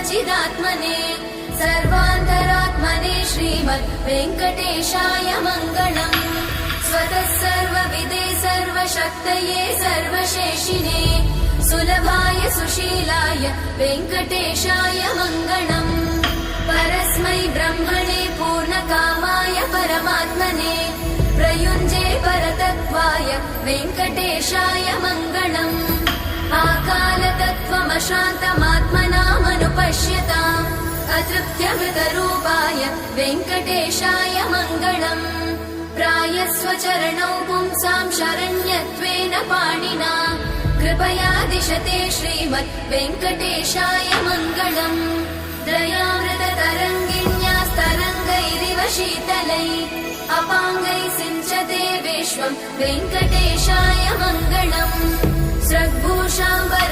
चिदात्मने सर्वान्तरात्मने श्रीमद् वेङ्कटेशाय मङ्गलम्। स्वतः सर्वविदे सर्वशक्तये सर्वशेषिने सुलभाय सुशीलाय वेङ्कटेशाय मङ्गलम्। परस्मै ब्रह्मणे पूर्णकामाय परमात्मने प्रयुञ्जे परतत्त्वाय वेङ्कटेशाय मङ्गलम्। आकालतत्त्वमशान्तमात्मनामनुपश्यताम् अतृप्त्यमृतरूपाय वेङ्कटेशाय मङ्गलम्। प्रायस्वचरणौ पुंसां शरण्यत्वेन पाणिना कृपया दिशते श्रीमद् वेङ्कटेशाय मङ्गलम्। दयामृततरङ्गिण्यास्तरङ्गैरिव शीतलै अपाङ्गैः सिञ्चते विश्वम् वेङ्कटेशाय मङ्गलम्। स्रग्भूषाम्बर